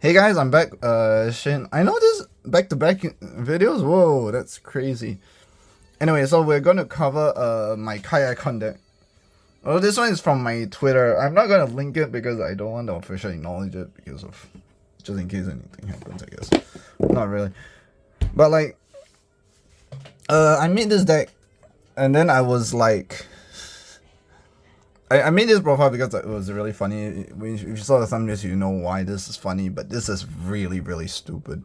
Hey guys, I'm back. Shin. I know this back-to-back videos. Whoa, that's crazy. Anyway, so we're gonna cover my Kai icon deck. Oh, this one is from my Twitter. I'm not gonna link it because I don't want to officially acknowledge it because of just in case anything happens. I guess not really, but like, I made this deck, and then I was like. I made this profile because it was really funny. If you saw the thumbnails, you know why this is funny, but this is really, really stupid.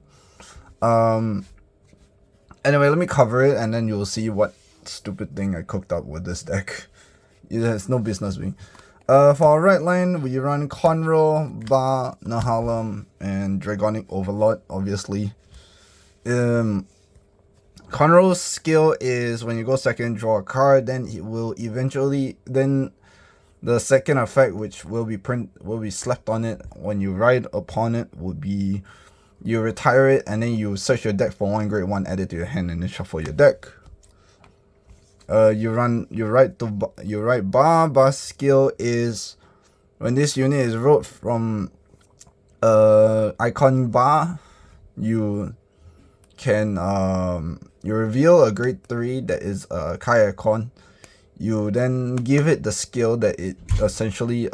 Anyway, let me cover it, and then you'll see what stupid thing I cooked up with this deck. It has no business being. For our right line, we run Conroe, Ba, Nahalem, and Dragonic Overlord, obviously. Conroe's skill is when you go second, draw a card, then it will eventually... The second effect, which will be slapped on it when you ride upon it, would be you retire it and then you search your deck for one grade 1, add it to your hand, and then shuffle your deck. You write Ba. Ba's skill is when this unit is wrote from icon Ba, you can you reveal a grade 3 that is a Kai icon. You then give it the skill that it essentially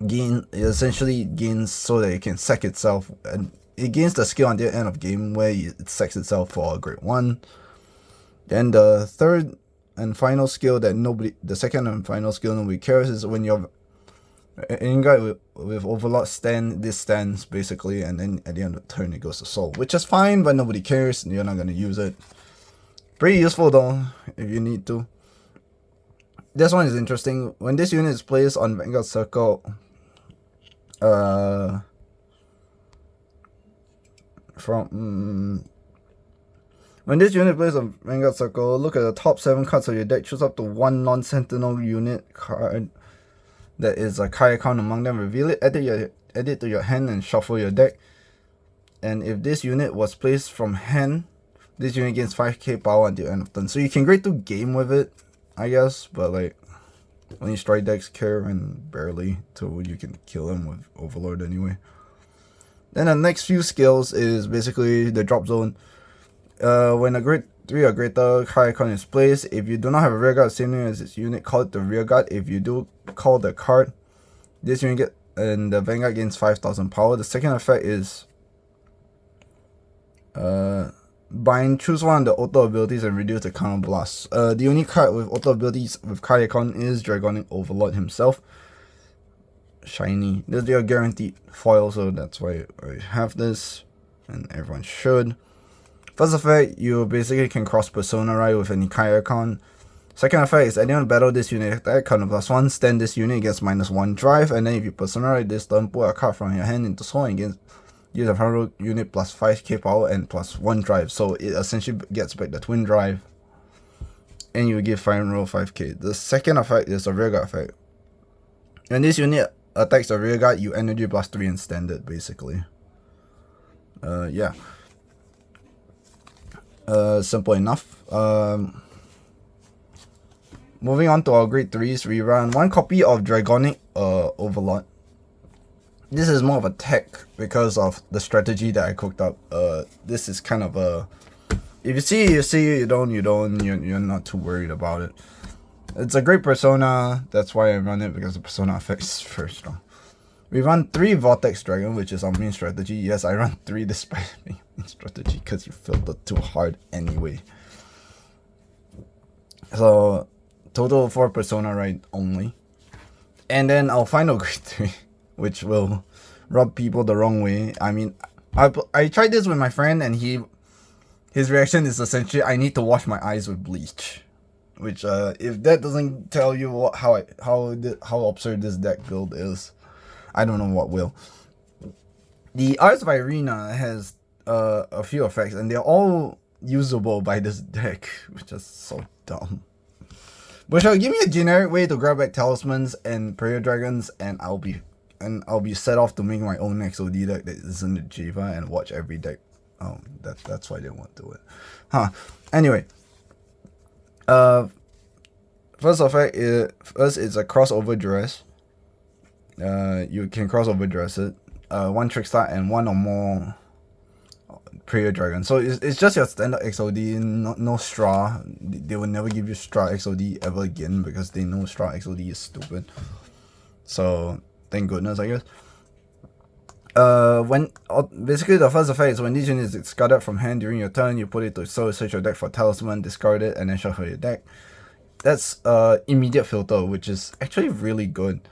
gains so that it can sack itself, and it gains the skill on the end of game where it sacks itself for a grade 1. Then the third and final skill the second and final skill nobody cares is when you're any guy with Overlord this stands basically, and then at the end of the turn it goes to soul, which is fine, but nobody cares. You're not gonna use it. Pretty useful though if you need to. This one is interesting. When this unit is placed on Vanguard Circle, when this unit is placed on Vanguard Circle, look at the top 7 cards of your deck. Choose up to one non-sentinel unit card that is a Kai icon among them. Reveal it, add it to your hand, and shuffle your deck. And if this unit was placed from hand, this unit gains 5k power until the end of turn. So you can grade 2 game with it, I guess, but like only strike decks care, and barely, so you can kill him with Overlord anyway. Then the next few skills is basically the drop zone. When a grade 3 or greater Kai icon is placed, if you do not have a rearguard same name as its unit, call it the rearguard. If you do call the card, this unit and the Vanguard gains 5,000 power. The second effect is bind, choose one of the auto abilities and reduce the counter blast. The only card with auto abilities with Kai icon is Dragonic Overlord himself. Shiny. This is your guaranteed foil, so that's why I have this, and everyone should. First effect, you basically can cross Persona Ride with any Kai icon. Second effect is anyone battle this unit attack counter +1, stand this unit against -1 drive, and then if you Persona Ride this turn, put a card from your hand into soul against use a front row unit plus 5k power and +1 drive, so it essentially gets back the twin drive, and you give front row 5k. The second effect is a rearguard effect. When this unit attacks the rearguard, you energy +3 and stand it basically. Yeah. Simple enough. Moving on to our grade 3s, we run 1 copy of Dragonic Overlord. This is more of a tech because of the strategy that I cooked up. This is kind of a... If you see, you see. You don't, you don't. You're not too worried about it. It's a great persona. That's why I run it, because the persona effect is very strong. We run 3 Vortex Dragon, which is our main strategy. Yes, I run 3 despite being main strategy because you filtered too hard anyway. So, total 4 persona right only. And then our final grade 3. Which will rub people the wrong way. I mean, I tried this with my friend, and his reaction is essentially, I need to wash my eyes with bleach. Which if that doesn't tell you what, how absurd this deck build is, I don't know what will. The Arts of Irina has a few effects, and they're all usable by this deck, which is so dumb. But give me a generic way to grab back talismans and prayer dragons, and I'll be set off to make my own XOD deck that isn't a Jiva and watch every deck. Oh, that's why they won't do it. Huh. Anyway. First effect is, it's a crossover dress. You can crossover dress it. 1 Trickstar, and 1 or more Prayer Dragon. So it's just your standard XOD, no Straw. They will never give you Straw XOD ever again because they know Straw XOD is stupid. So thank goodness, I guess. Basically the first effect is when this unit is discarded from hand during your turn, you put it to search your deck for talisman, discard it, and then shuffle your deck. That's immediate filter, which is actually really good.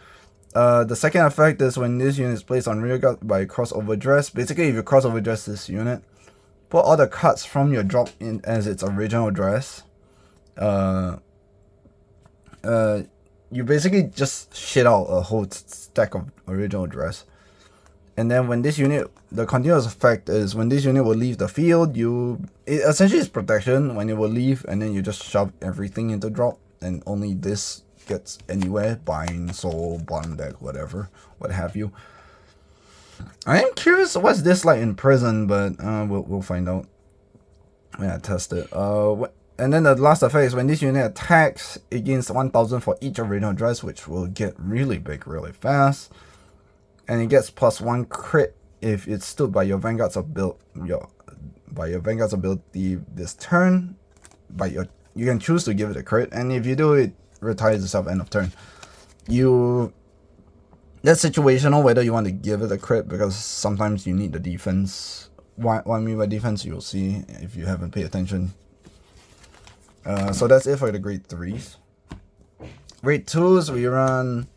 The second effect is when this unit is placed on rearguard by crossover dress. Basically, if you crossover dress this unit, put all the cards from your drop in as its original dress. You basically just shit out a whole stack of original dress. And then when this unit, the continuous effect is when this unit will leave the field, it essentially is protection when it will leave, and then you just shove everything into drop, and only this gets anywhere, bind, soul, bottom deck, whatever, what have you. I am curious what's this like in prison, but we'll find out. Yeah, test it. And then the last effect is when this unit attacks, it gains 1000 for each original dress, which will get really big really fast. And it gets +1 crit if it's stood by your Vanguard's ability this turn. You can choose to give it a crit, and if you do, it retires itself end of turn. That's situational whether you want to give it a crit, because sometimes you need the defense. What I mean by defense, you'll see if you haven't paid attention. So that's it for the grade 3s. Grade 2s, we run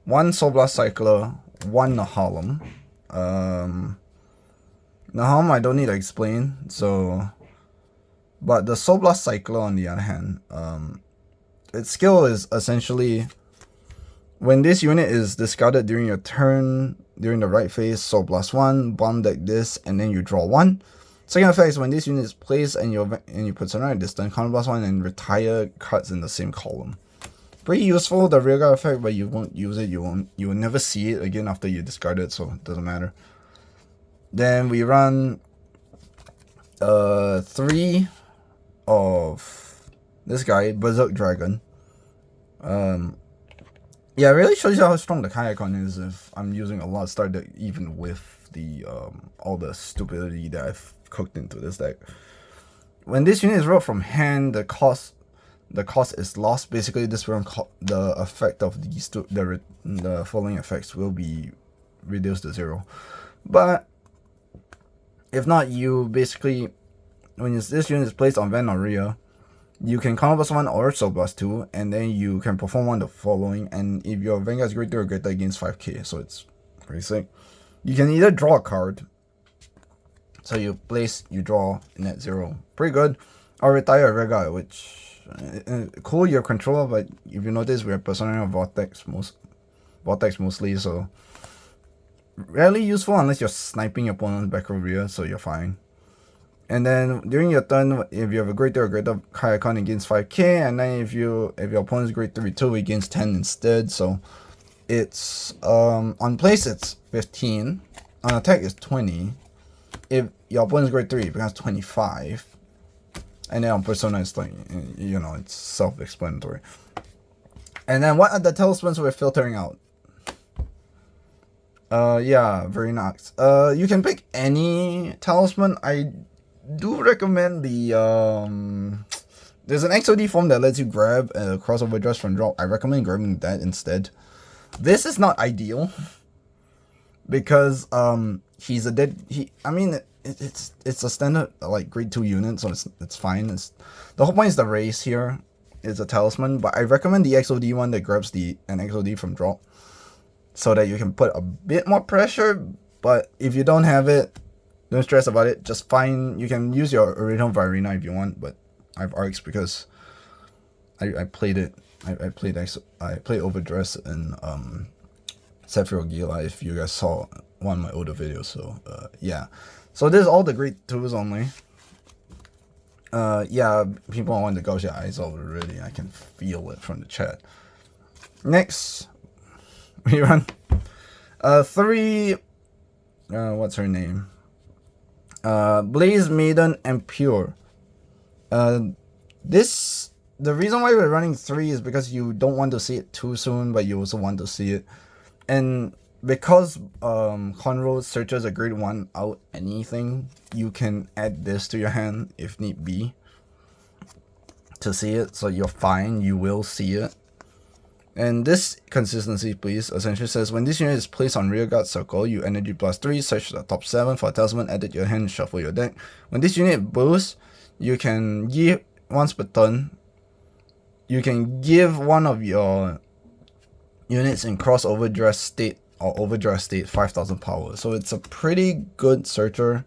1 Soul Blast Cycler, 1 Nahalem. Nahalem I don't need to explain, but the Soul Blast Cycler on the other hand, its skill is essentially when this unit is discarded during your turn, during the right phase, Soul Blast 1, bomb deck this, and then you draw 1. Second effect is when this unit is placed and you put surrounding distance, counter blast 1 and retire cards in the same column. Pretty useful, the rearguard effect, but you won't use it, you will never see it again after you discard it, so it doesn't matter. Then we run 3 of this guy, Berserk Dragon. Yeah, it really shows you how strong the Kai icon is if I'm using a lot of start deck, even with the all the stupidity that I've cooked into this deck. When this unit is rolled from hand, the cost is lost. Basically, this round the effect of these two, the following effects will be reduced to 0. But if not, you basically, when this unit is placed on Vanguard or rear, you can counter blast 1 or Soul Blast 2, and then you can perform one of the following. And if your Vanguard is greater or greater against 5k, so it's pretty sick. You can either draw a card, so you draw in at 0, pretty good, or retire a Vanguard, which cool your controller. But if you notice, we're personalizing Vortex mostly, so rarely useful unless you're sniping your opponent's back or rear, so you're fine. And then during your turn, if you have a greater or greater Kai icon, against 5k, and then if your opponent's grade 3/2, it gains 10 instead. So it's on place it's 15, on attack it's 20. If your opponent's grade 3, it becomes 25. And then on persona, it's like, you know, it's self-explanatory. And then what are the talismans we're filtering out? Yeah, very nice. You can pick any talisman. I do recommend the there's an XOD form that lets you grab a crossover dress from drop. I recommend grabbing that instead. This is not ideal because he's a I mean it's a standard like grade 2 unit, so it's fine. The whole point is the race here is a talisman, but I recommend the XOD one that grabs an XOD from drop, so that you can put a bit more pressure. But if you don't have it, don't stress about it. Just fine. You can use your original Virina if you want, but I've arcs because I played it. I played Overdress in Sephiroth Gila, if you guys saw one of my older videos. So yeah. So this is all the grade 2s only. Yeah, people want to gouge your eyes out already. I can feel it from the chat. Next, we run 3. What's her name? Blaze Maiden and Pure. The reason why we're running 3 is because you don't want to see it too soon, but you also want to see it. And because Conroe searches a grade 1 out anything, you can add this to your hand if need be to see it, so you're fine, you will see it. And this consistency please essentially says when this unit is placed on rearguard circle, you energy +3, search the top 7 for a talisman, edit your hand, shuffle your deck. When this unit boosts, you can give once per turn, you can give one of your units in cross overdress state or overdress state 5000 power. So it's a pretty good searcher.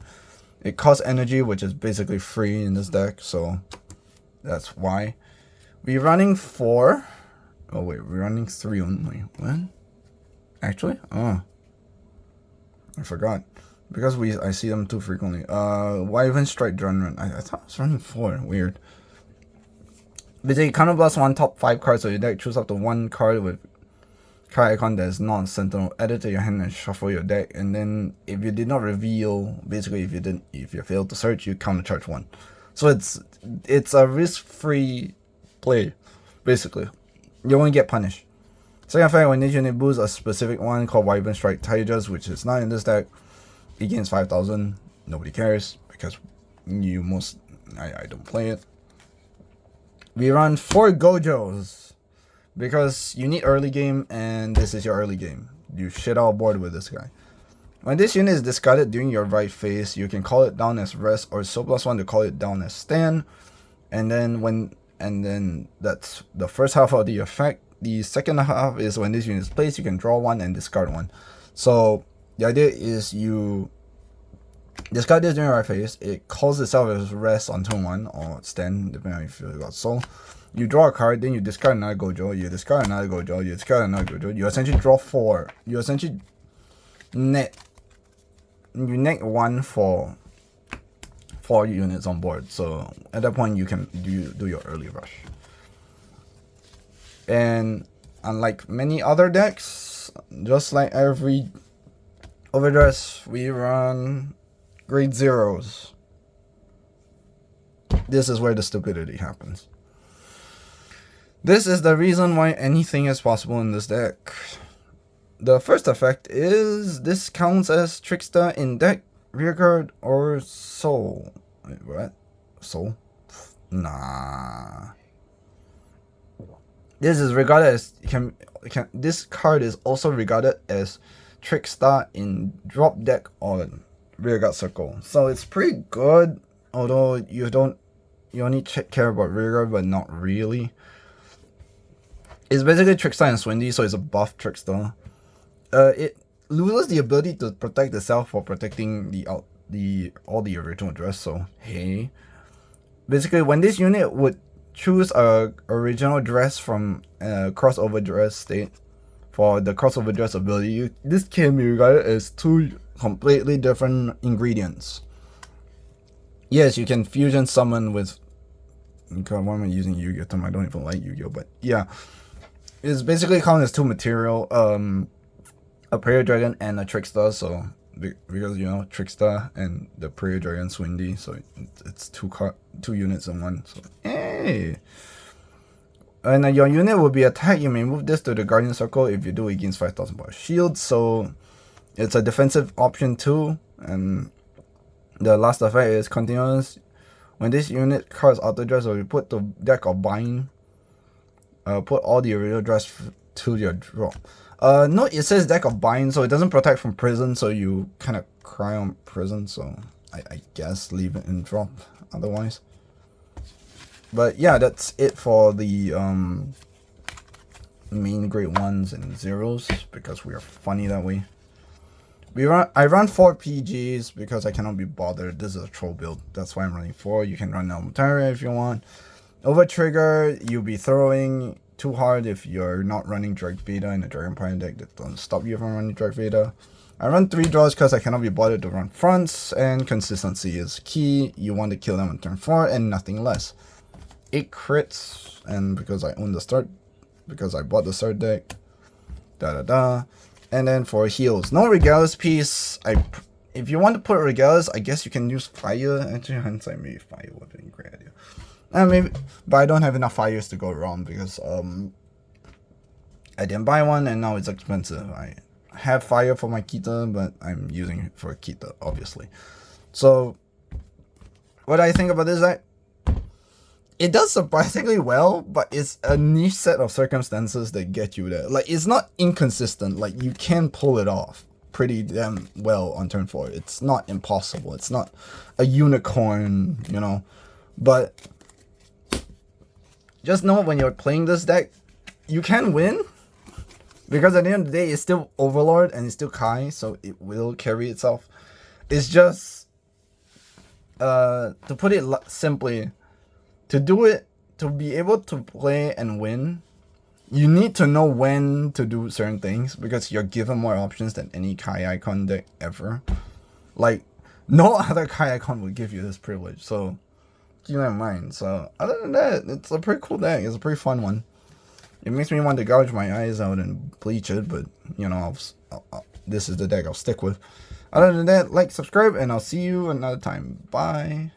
It costs energy, which is basically free in this deck, so that's why. We're running 4. Oh wait, we're running 3 only. What? Actually? Oh. I forgot. Because I see them too frequently. Wyvern Strike Drunrun. I thought I was running 4. Weird. Basically, counterblast 1 top 5 cards of your deck. Choose up to 1 card with card icon that is not sentinel. Add it to your hand and shuffle your deck. And then if you did not reveal, basically if you failed to search, you countercharge 1. So it's a risk-free play, basically. You won't get punished. Second effect, when this unit boosts a specific one called Wyvern Strike Tigers, which is not in this deck, it gains 5000. Nobody cares because I don't play it. We run 4 Gojos because you need early game and this is your early game. You shit all board with this guy. When this unit is discarded during your right phase, you can call it down as rest or +1 to call it down as stand. And then that's the first half of the effect. The second half is when this unit is placed, you can draw 1 and discard 1. So the idea is you discard this during right phase. It calls itself as rest on turn 1 or stand, depending on if you got soul. You draw a card, then you discard another Gojo, you discard another Gojo, you discard another Gojo. You essentially draw 4. You essentially net 1 for 4 units on board. So at that point you can do your early rush. And unlike many other decks, just like every overdress, we run grade 0s. This is where the stupidity happens. This is the reason why anything is possible in this deck. The first effect is this counts as Trickster in deck, rearguard, or soul. Wait, what? Soul? Nah. This is regarded as this card is also regarded as Trickstar in drop deck or rearguard circle. So it's pretty good, although you only care about rearguard, but not really. It's basically Trickstar and Swindy, so it's a buff Trickster. It loses the ability to protect itself for protecting all the original dress. So hey, basically when this unit would choose a original dress from crossover dress state for the crossover dress ability, this can be regarded as 2 completely different ingredients. Yes, you can fusion summon with. God, why am I using Yu-Gi-Oh term? I don't even like Yu-Gi-Oh, but yeah, it's basically counted as 2 material. A Prayer Dragon and a Trickster, so because you know Trickster and the Prayer Dragon Swindy, so it's 2 units in 1. So hey, and your unit will be attacked. You may move this to the Guardian Circle. If you do, it gains 5000 power shield. So it's a defensive option too. And the last effect is continuous. When this unit cards auto dress, or you put the deck or bind, put all the original dress to your draw. No, it says deck of bind, so it doesn't protect from prison, so you kind of cry on prison, so I guess leave it in drop otherwise. But yeah, that's it for the main grade 1s and 0s, because we are funny that way. I run 4 PGs because I cannot be bothered. This is a troll build, that's why I'm running 4. You can run Elmutaria if you want. Over trigger, you'll be throwing too hard if you're not running Drag Veda in a Dragon Prime deck. That doesn't stop you from running Drag Veda. I run 3 draws because I cannot be bothered to run fronts, and consistency is key. You want to kill them on turn 4 and nothing less. 8 crits, and because I own the start, because I bought the start deck, And then for heals, no Regalis piece. If you want to put Regalis, I guess you can use fire. Actually, hindsight, maybe fire would be a great idea. Maybe, but I don't have enough fires to go around because I didn't buy one and now it's expensive. I have fire for my Kita, but I'm using it for Kita, obviously. So, what I think about this deck, it does surprisingly well, but it's a niche set of circumstances that get you there. Like, it's not inconsistent. Like, you can pull it off pretty damn well on turn 4. It's not impossible. It's not a unicorn, you know. But just know when you're playing this deck, you can win. Because at the end of the day, it's still Overlord and it's still Kai, so it will carry itself. It's just, to put it simply, to do it, to be able to play and win, you need to know when to do certain things because you're given more options than any Kai Icon deck ever. Like, no other Kai Icon would give you this privilege, so keep that in mind. So, other than that, it's a pretty cool deck. It's a pretty fun one. It makes me want to gouge my eyes out and bleach it, but, you know, this is the deck I'll stick with. Other than that, like, subscribe, and I'll see you another time. Bye.